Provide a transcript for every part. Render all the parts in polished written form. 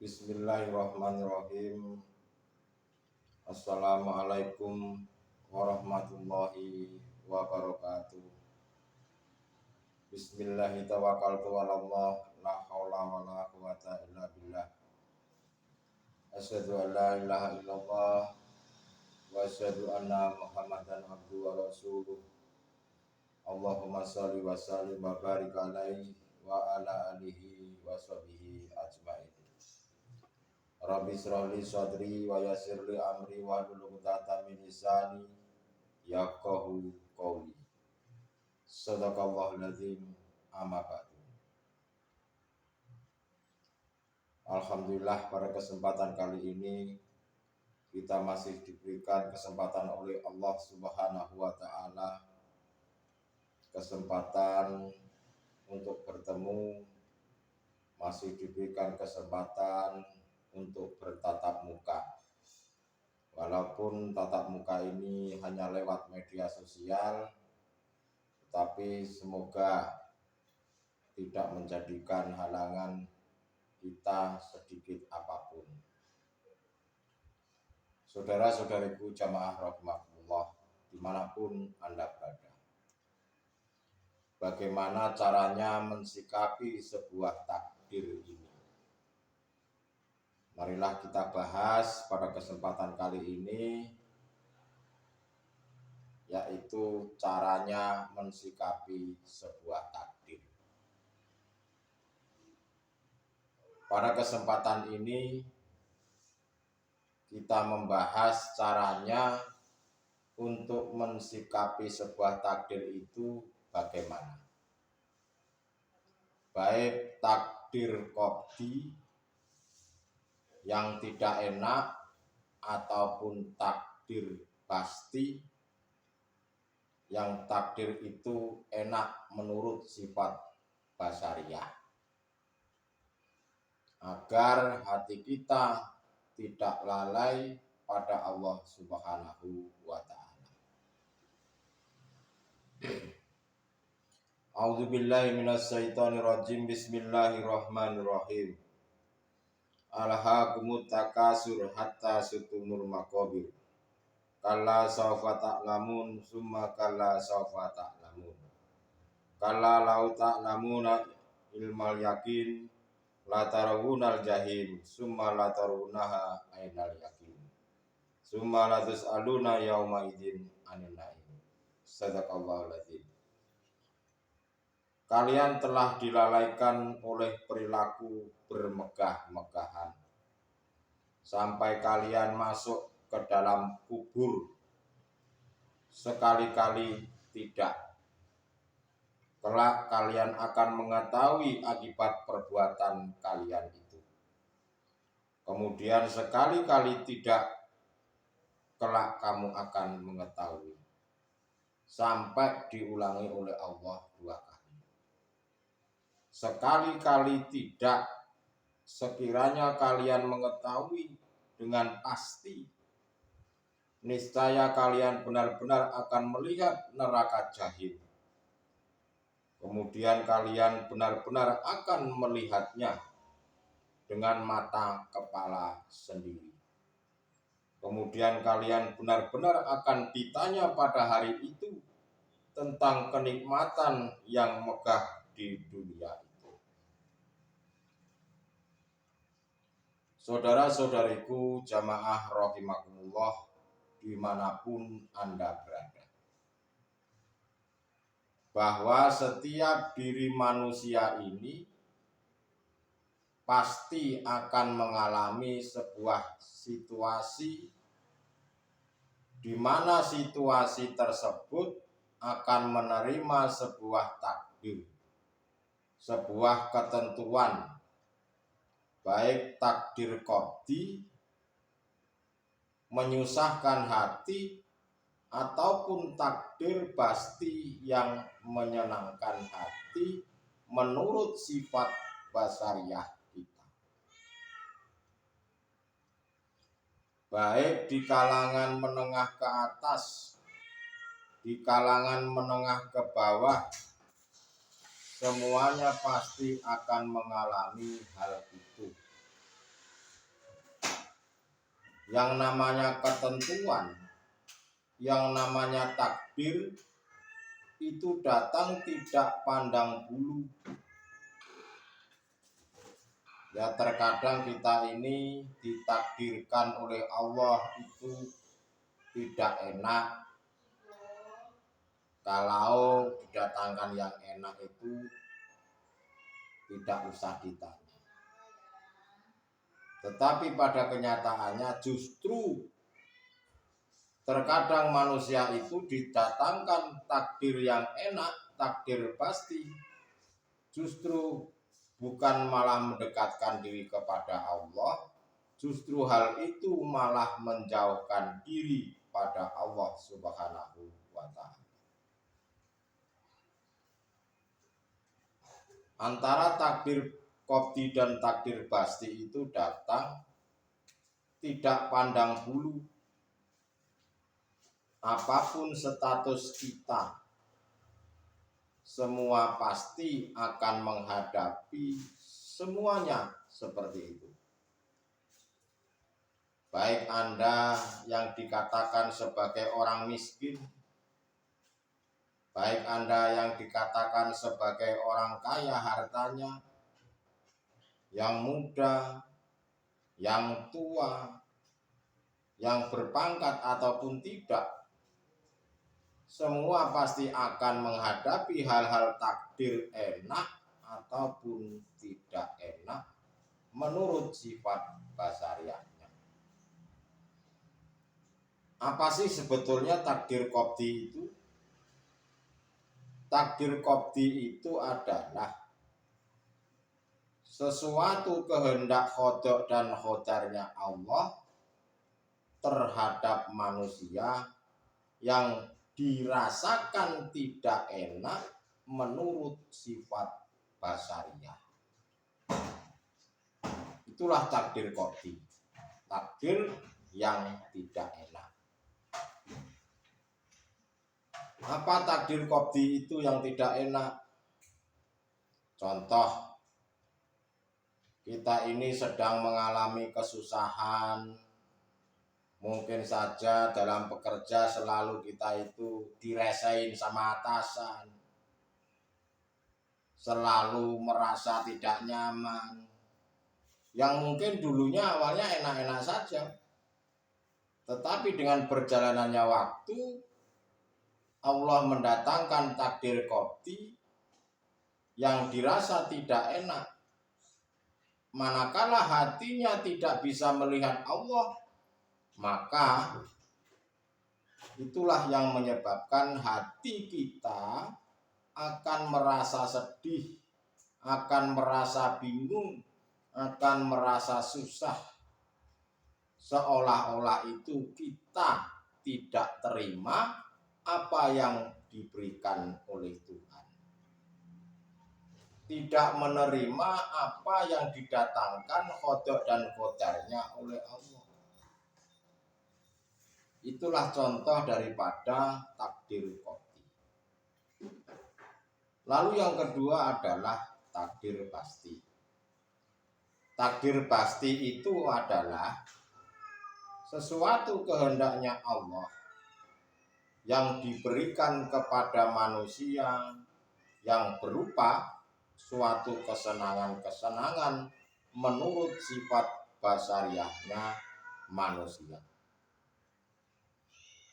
Bismillahirrahmanirrahim. Assalamualaikum warahmatullahi wabarakatuh. Bismillahi tawakkaltu 'alallah, la haula wala quwata illa billah. Asyhadu an la ilaha illallah wa asyhadu anna Muhammadan abduhu wa rasuluh. Allahumma shalli wa sallim wa barik alaihi wa ala alihi wa sahbihi ajmain. Rabbi shrah li sadri wa yassir li amri wa hlul 'uqdatam min lisani yafqahu qawli. Shadaqallahul azim. Amma ba'du. Alhamdulillah, pada kesempatan kali ini kita masih diberikan kesempatan oleh Allah Subhanahu wa taala, kesempatan untuk bertemu, masih diberikan kesempatan untuk bertatap muka. Walaupun tatap muka ini hanya lewat media sosial, tetapi semoga tidak menjadikan halangan kita sedikit apapun. Saudara-saudariku jamaah rahimakumullah, dimanapun Anda berada, bagaimana caranya mensikapi sebuah takdir ini? Marilah kita bahas pada kesempatan kali ini, yaitu caranya mensikapi sebuah takdir. Pada kesempatan ini kita membahas caranya untuk mensikapi sebuah takdir itu bagaimana. Baik takdir qadhi yang tidak enak ataupun takdir pasti yang takdir itu enak menurut sifat basariah, agar hati kita tidak lalai pada Allah Subhanahu wa ta'ala. A'udzubillahi minasyaitonirrajim. Bismillahirrahmanirrahim. Alhaakumut takasur hatta sutumul maqabir. Kalla sawfa ta'lamun summa kalla sawfa ta'lamun. Kalla law ta'lamuna ilmal yakin la tarawunal jahim summa la tarawunaha ainal yakin summa la tus'aluna yauma idzin 'anil na'im. Shadaqallahul azim. Kalian telah dilalaikan oleh perilaku bermegah-megahan sampai kalian masuk ke dalam kubur. Sekali-kali tidak. Kelak kalian akan mengetahui akibat perbuatan kalian itu. Kemudian sekali-kali tidak, kelak kamu akan mengetahui. Sampai diulangi oleh Allah 2 kali. Sekali-kali tidak, sekiranya kalian mengetahui dengan pasti, niscaya kalian benar-benar akan melihat neraka jahim. Kemudian kalian benar-benar akan melihatnya dengan mata kepala sendiri. Kemudian kalian benar-benar akan ditanya pada hari itu tentang kenikmatan yang megah di dunia itu. Saudara-saudariku jamaah rahimakumullah, dimanapun Anda berada, bahwa setiap diri manusia ini pasti akan mengalami sebuah situasi di mana situasi tersebut akan menerima sebuah takdir, sebuah ketentuan, baik takdir qadhi menyusahkan hati ataupun takdir pasti yang menyenangkan hati menurut sifat basariah kita. Baik di kalangan menengah ke atas, di kalangan menengah ke bawah, semuanya pasti akan mengalami hal itu. yang namanya ketentuan, yang namanya takdir itu datang tidak pandang bulu. Ya terkadang kita ini ditakdirkan oleh Allah itu tidak enak. Kalau didatangkan yang enak itu tidak usah ditanya. Tetapi pada kenyataannya justru terkadang manusia itu didatangkan takdir yang enak, takdir pasti, justru bukan malah mendekatkan diri kepada Allah, justru hal itu malah menjauhkan diri pada Allah Subhanahu wa Ta'ala. Antara takdir qadhi dan takdir basti itu datang tidak pandang bulu. Apapun status kita, semua pasti akan menghadapi semuanya seperti itu. Baik Anda yang dikatakan sebagai orang miskin, baik Anda yang dikatakan sebagai orang kaya hartanya, yang muda, yang tua, yang berpangkat ataupun tidak, semua pasti akan menghadapi hal-hal takdir enak ataupun tidak enak menurut sifat basariahnya. Apa sih sebetulnya takdir qadhi itu? Takdir qadhi itu adalah sesuatu kehendak qada dan qadarnya Allah terhadap manusia yang dirasakan tidak enak menurut sifat basariah. Itulah takdir qadhi, takdir yang tidak enak. Apa takdir qadhi itu yang tidak enak? Contoh, kita ini sedang mengalami kesusahan. Mungkin saja dalam bekerja selalu kita itu diresain sama atasan, selalu merasa tidak nyaman. Yang mungkin dulunya awalnya enak-enak saja, tetapi dengan berjalannya waktu Allah mendatangkan takdir qadhi yang dirasa tidak enak. Manakala hatinya tidak bisa melihat Allah, maka itulah yang menyebabkan hati kita akan merasa sedih, akan merasa bingung, akan merasa susah. Seolah-olah itu kita tidak terima apa yang diberikan oleh Tuhan, tidak menerima apa yang didatangkan qada dan qadarnya oleh Allah. Itulah contoh daripada takdir qadhi. Lalu yang kedua adalah takdir pasti. Takdir pasti itu adalah sesuatu kehendaknya Allah yang diberikan kepada manusia yang berupa suatu kesenangan-kesenangan menurut sifat basariahnya manusia.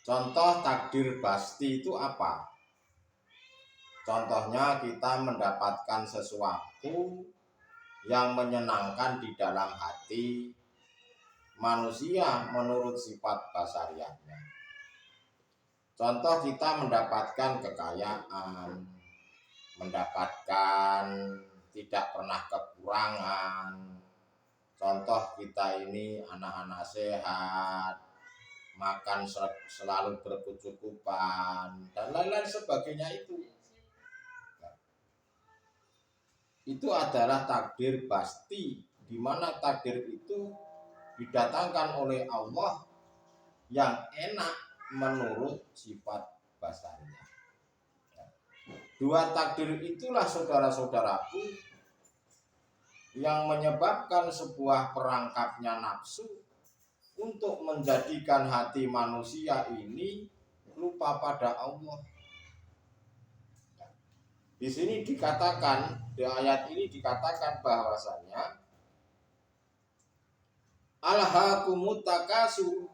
Contoh takdir pasti itu apa? Contohnya kita mendapatkan sesuatu yang menyenangkan di dalam hati manusia menurut sifat basariahnya. Contoh kita mendapatkan kekayaan, mendapatkan tidak pernah kekurangan. Contoh kita ini anak-anak sehat, makan selalu berkecukupan dan lain-lain sebagainya itu adalah takdir pasti, di mana takdir itu didatangkan oleh Allah yang enak menurut sifat basariah. Dua takdir itulah saudara-saudaraku yang menyebabkan sebuah perangkapnya nafsu untuk menjadikan hati manusia ini lupa pada Allah. Di sini dikatakan, di ayat ini dikatakan bahwasanya alhaakumut takasur,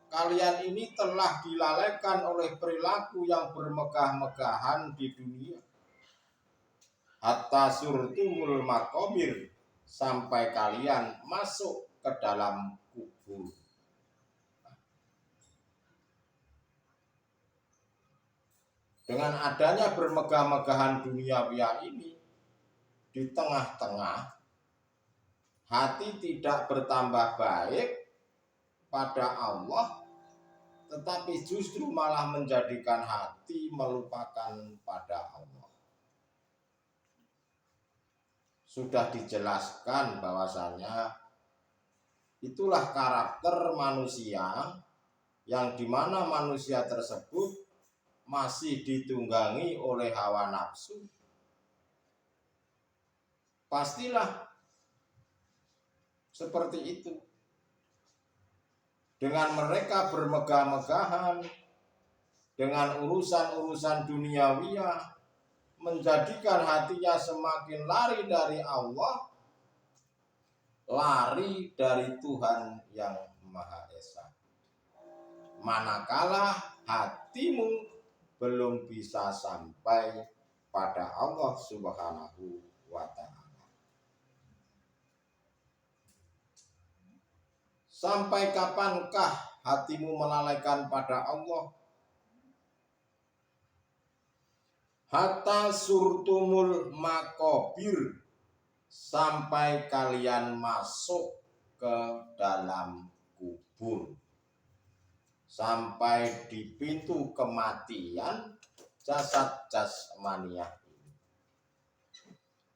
kalian ini telah dilalaikan oleh perilaku yang bermegah-megahan di dunia. Hatta surtumul maqabir, sampai kalian masuk ke dalam kubur. Dengan adanya bermegah-megahan duniawiya ini di tengah-tengah, hati tidak bertambah baik pada Allah, tetapi justru malah menjadikan hati melupakan pada Allah. Sudah dijelaskan bahwasanya itulah karakter manusia, yang dimana manusia tersebut masih ditunggangi oleh hawa nafsu. Pastilah seperti itu. Dengan mereka bermegah-megahan dengan urusan-urusan duniawiya, menjadikan hatinya semakin lari dari Allah, lari dari Tuhan yang Maha Esa. Manakala hatimu belum bisa sampai pada Allah Subhanahu wa ta'ala. Sampai kapankah hatimu melalaikan pada Allah? Hatta surtumul makobir, sampai kalian masuk ke dalam kubur, sampai di pintu kematian jasad jasmaniah ini.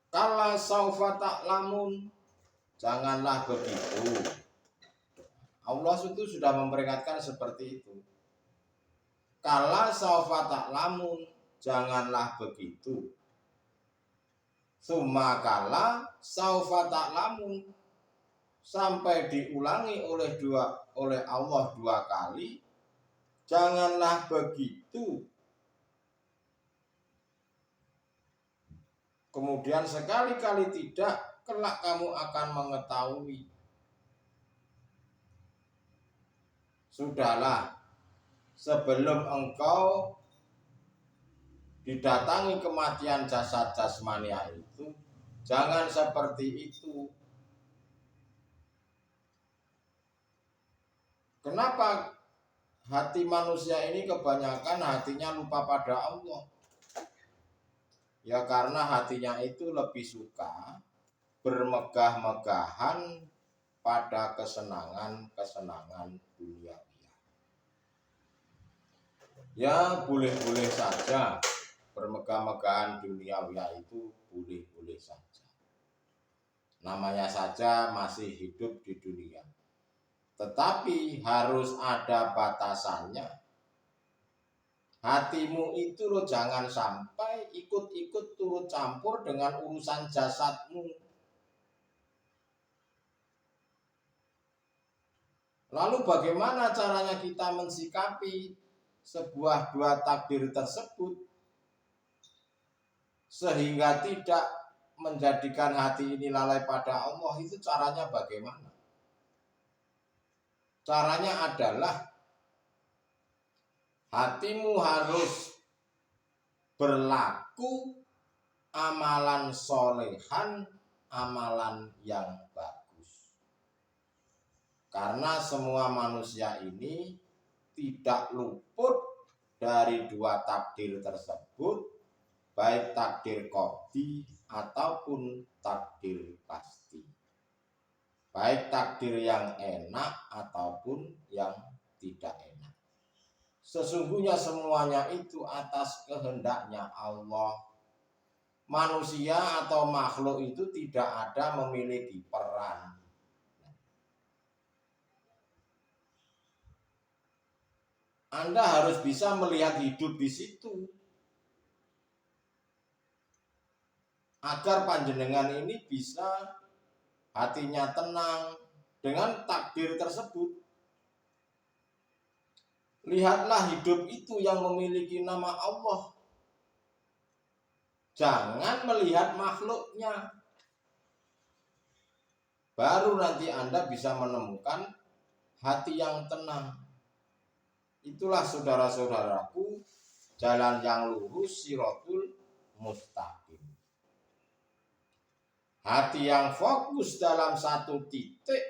Kala saufa ta'lamun, janganlah begitu. Allah itu sudah memperingatkan seperti itu. Kala saufa ta'lamun, janganlah begitu. Summa kala saufa ta'lamun, sampai diulangi oleh Allah 2 kali. Janganlah begitu. Kemudian sekali-kali tidak, kelak kamu akan mengetahui. Sudahlah, sebelum engkau didatangi kematian jasad jasmania itu, jangan seperti itu. Kenapa hati manusia ini kebanyakan hatinya lupa pada Allah? Ya karena hatinya itu lebih suka bermegah-megahan pada kesenangan-kesenangan duniawiya. Ya boleh-boleh saja bermegah-megahan duniawiya itu, boleh-boleh saja. Namanya saja masih hidup di dunia. Tetapi harus ada batasannya. Hatimu itu lo jangan sampai ikut-ikut turut campur dengan urusan jasadmu. Lalu bagaimana caranya kita mensikapi sebuah 2 takdir tersebut sehingga tidak menjadikan hati ini lalai pada Allah? Itu caranya bagaimana? Caranya adalah hatimu harus berlaku amalan solehan, amalan yang bagus. Karena semua manusia ini tidak luput dari 2 takdir tersebut, baik takdir qadhi ataupun takdir pasti. Baik takdir yang enak ataupun yang tidak enak. Sesungguhnya semuanya itu atas kehendaknya Allah. Manusia atau makhluk itu tidak ada memiliki peran. Anda harus bisa melihat hidup di situ, agar panjenengan ini bisa hatinya tenang dengan takdir tersebut. Lihatlah hidup itu yang memiliki nama Allah. Jangan melihat makhluknya. Baru nanti Anda bisa menemukan hati yang tenang. Itulah saudara-saudaraku, jalan yang lurus, Shiratul Mustaqim. Hati yang fokus dalam satu titik,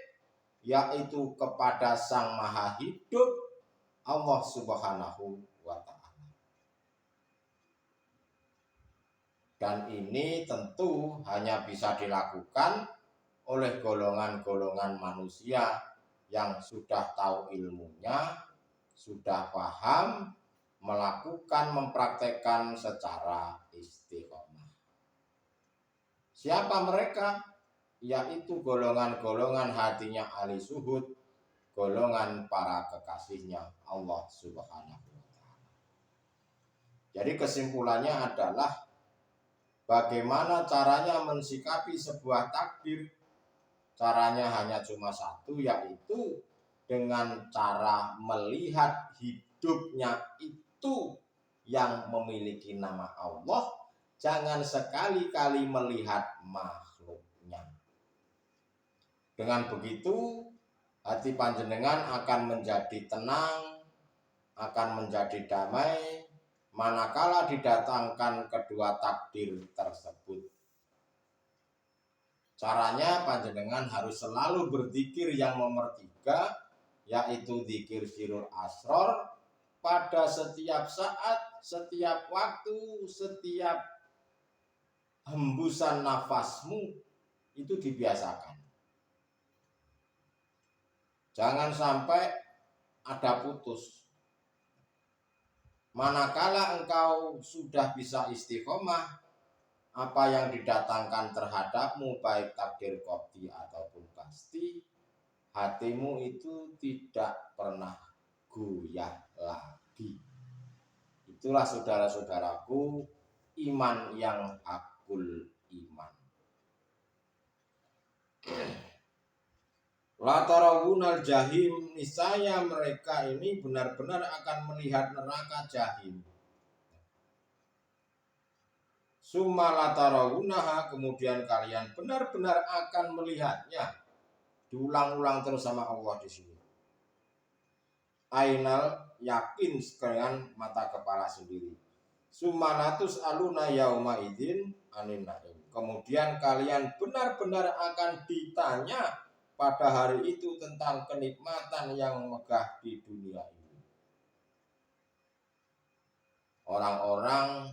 yaitu kepada Sang Maha Hidup, Allah Subhanahu wa Ta'ala. Dan ini tentu hanya bisa dilakukan oleh golongan-golongan manusia yang sudah tahu ilmunya, sudah paham, melakukan, mempraktekkan secara istiqomah. Siapa mereka? Yaitu golongan-golongan hatinya ahli suhud, golongan para kekasihnya Allah Subhanahu wa Ta'ala. Jadi kesimpulannya adalah bagaimana caranya mensikapi sebuah takdir. Caranya hanya cuma satu, yaitu dengan cara melihat hidupnya itu yang memiliki nama Allah. Jangan sekali-kali melihat makhluknya. Dengan begitu, hati panjenengan akan menjadi tenang, akan menjadi damai, manakala didatangkan kedua takdir tersebut. Caranya panjenengan harus selalu berzikir yang nomor 3, yaitu zikir sirul asror, pada setiap saat, setiap waktu, setiap hembusan nafasmu itu dibiasakan. Jangan sampai ada putus. Manakala engkau sudah bisa istiqomah, apa yang didatangkan terhadapmu, baik takdir qadhi ataupun pasti, hatimu itu tidak pernah goyah lagi. Itulah saudara-saudaraku, iman yang hakul iman. Latarawunal jahim, niscaya mereka ini benar-benar akan melihat neraka jahim. Summa latarawunaha, kemudian kalian benar-benar akan melihatnya. Diulang-ulang terus sama Allah di sini. Ainal, yakin dengan mata kepala sendiri. Summa latus aluna yauma idzin anin naim. Kemudian kalian benar-benar akan ditanya pada hari itu tentang kenikmatan yang megah di dunia ini. Orang-orang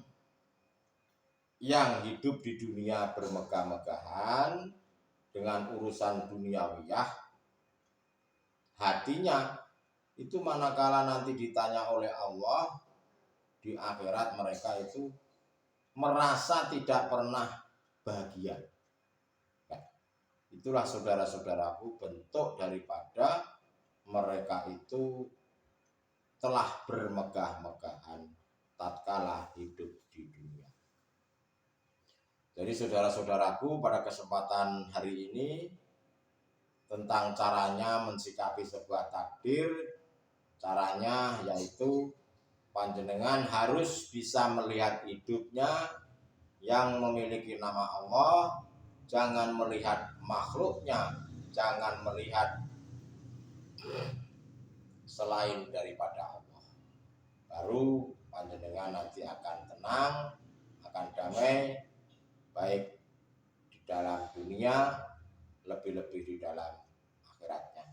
yang hidup di dunia bermegah-megahan dengan urusan duniawiyah, hatinya itu manakala nanti ditanya oleh Allah di akhirat, mereka itu merasa tidak pernah bahagia. Itulah saudara-saudaraku bentuk daripada mereka itu telah bermegah-megahan tatkala hidup di dunia. Jadi saudara-saudaraku, pada kesempatan hari ini tentang caranya mensikapi sebuah takdir, caranya yaitu panjenengan harus bisa melihat hidupnya yang memiliki nama Allah. Jangan melihat makhluknya, jangan melihat selain daripada Allah. Baru panjenengan nanti akan tenang, akan damai, baik di dalam dunia, lebih-lebih di dalam akhiratnya.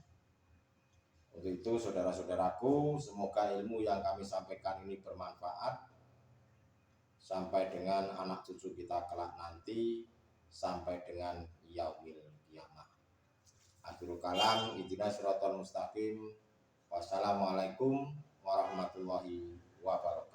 Untuk itu saudara-saudaraku, semoga ilmu yang kami sampaikan ini bermanfaat sampai dengan anak cucu kita kelak nanti, sampai dengan yaumil qiyamah. Akhirul kalam, ihdinas siratal mustaqim. Wassalamualaikum warahmatullahi wabarakatuh.